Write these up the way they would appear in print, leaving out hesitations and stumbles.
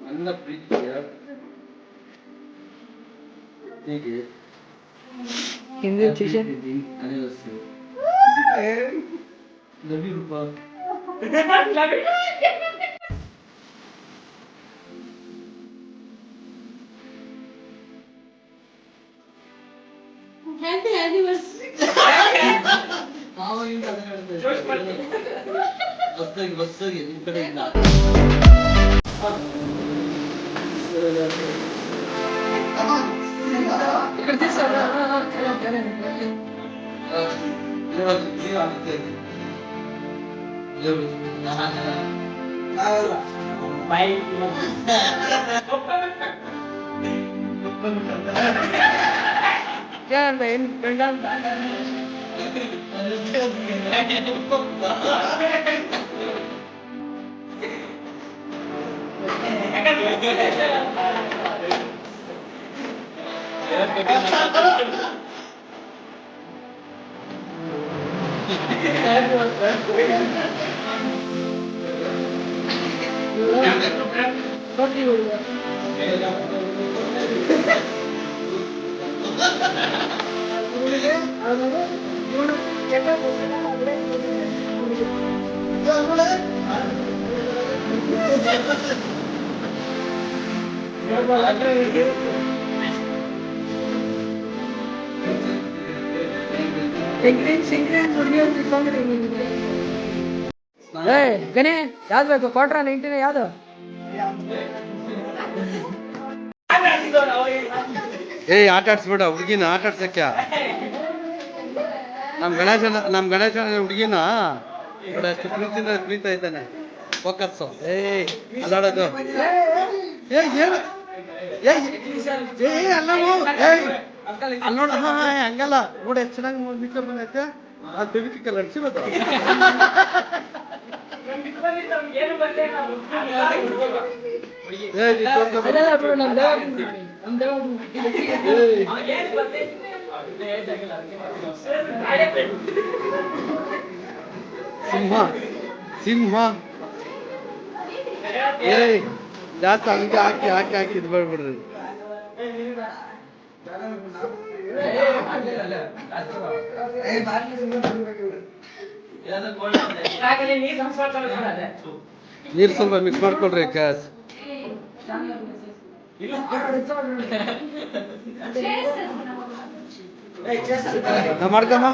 ನನ್ನ ಪ್ರೀತಿಯ ಹೀಗೆ Hindi tuition love you Roopa. Happy anniversary. ಬಸ್ಸಾಗಿ ನಿಮ್ಮ ಕಡೆಯಿಂದ ಗಣೆ ಯಾವ್ದು ಬೇಕು ಕೊಟ್ರ 19 ಯಾವ್ದು ಆಟ ಆಡ್ಸ್ಬೇಡ ಹುಡುಗಿನ ಆಟ ಆಡ್ಸಕ್ಕ. ನಮ್ ಗಣೇಶ ಹುಡುಗಿನ ಪ್ರೀತಿಯಿಂದ ಪ್ರೀತ ಇದ್ದಾನೆ. ಫೋಕಸ್ ಅಲ್ಲಾಡೋದು ಅಲ್ಲ ನೋಡ ಹಂಗಲ್ಲ ನೋಡಿ ಎಷ್ಟು ಚೆನ್ನಾಗಿ ಮಿಕ್ಕ ಬಂದೈತೆ. ಅದು ಬೆಬಿಕಲ್ಲ ಅಡ್ಸಿರೋದು. ಸಿಂಹ ಜಾಸ್ತಿ ಹಂಗೆ ಹಾಕಿ ಇದು ಮಾಡ್ಬಿಡ್ರಿ. ನೀರು ಸ್ವಲ್ಪ ಮಿಕ್ಸ್ ಮಾಡ್ಕೊಳ್ರಿ ಕ್ಯಾಸ್. ಮಾಡ್ಕಮ್ಮ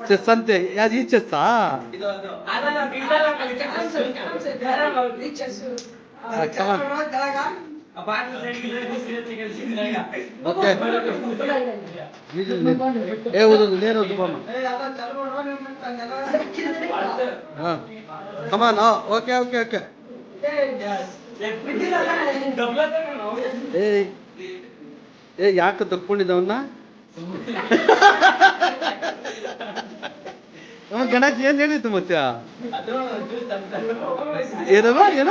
ಚೆಸ್ ಅಂತೆ. ಯಾವ್ದು ಈ ಚೆಸ್ಸಾ? ಓಕೆ ನೇರೋದು ಬಾಮ. ಹಾಂ ಕಮಾನ್. Okay okay okay. ಯಾಕೆ ತಕ್ಕೊಂಡಿದ್ದವನ್ನ ಗಣೇಶ್ ಏನ್ ಹೇಳಿತ್ತು ಮತ್ತೆ? ಏನವ ಏನ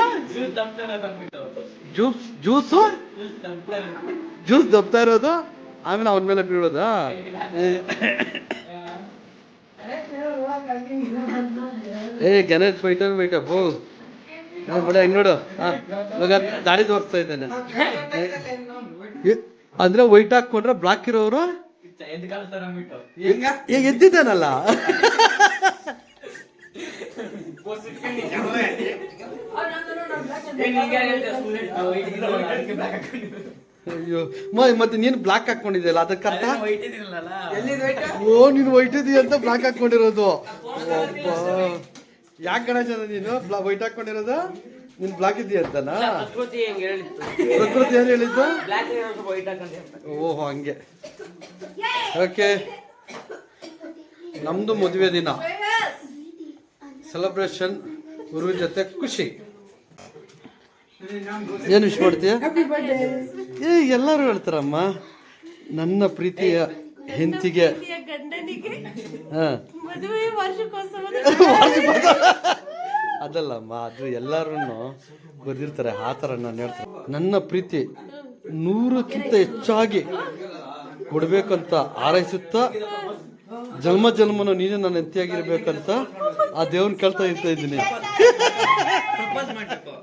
ಜ್ಯೂಸ್ ದಬ್ತಾ ಇರೋದು ಆಮೇಲೆ ಅವನ ಮೇಲೆ ಬೀಳೋದ? ಗಣೇಶ್ ಬೈಟ ಹೋ ಬಿಡ ನೋಡು. ಇವಾಗ ದಾರಿ ತೋರಿಸ್ತಾ ಇದ್ದಾನೆ. ಅಂದ್ರೆ ವೈಟ್ ಹಾಕೊಂಡ್ರೆ ಬ್ಲಾಕ್ ಇರೋರು ಎದ್ದಿದ್ದಾನಲ್ಲ. ಅಯ್ಯೋ ಮತ್ತೆ ನೀನು ಬ್ಲಾಕ್ ಹಾಕೊಂಡಿದ್ಯಲ್ಲ ಅದಕ್ಕರ್ಥ ಓ ನೀನು ವೈಟ್ ಇದೀಯ ಅಂತ ಬ್ಲಾಕ್ ಹಾಕೊಂಡಿರೋದು. ಯಾಕೆ ಗಣೇಶ ನೀನು ವೈಟ್ ಹಾಕೊಂಡಿರೋದು? ನೀನ್ ಬ್ಲಾಕ್ ಇದೀಯ ಅಂತನಾ? ಪ್ರಕೃತಿ ಏನ್ ಹೇಳಿದ್ದು? ಓಹೋ ಹಂಗೆ. ಓಕೆ ನಮ್ದು ಮದುವೆ ದಿನ ಸೆಲೆಬ್ರೇಷನ್. ಗುರು ಜೊತೆ ಖುಷಿ. ಏನು ವಿಶ್ ಮಾಡ್ತೀಯ? ಎಲ್ಲರೂ ಹೇಳ್ತಾರಮ್ಮ ನನ್ನ ಪ್ರೀತಿಯ ಹೆಂಡತಿಗೆ. ಅದಲ್ಲಮ್ಮ, ಅದು ಎಲ್ಲರೂ ಬರ್ದಿರ್ತಾರೆ ಆ ಥರ ನಾನು ಹೇಳ್ತೀನಿ. ನನ್ನ ಪ್ರೀತಿ 100ಕ್ಕಿಂತ ಹೆಚ್ಚಾಗಿ ಕೊಡಬೇಕಂತ ಹಾರೈಸುತ್ತಾ ಜನ್ಮ ಜನ್ಮನು ನೀನೇ ನನ್ನ ಹೆಂಡತಿಯಾಗಿರ್ಬೇಕಂತ ಆ ದೇವ್ರನ್ನ ಕೇಳ್ತಾ ಇದ್ದೀನಿ.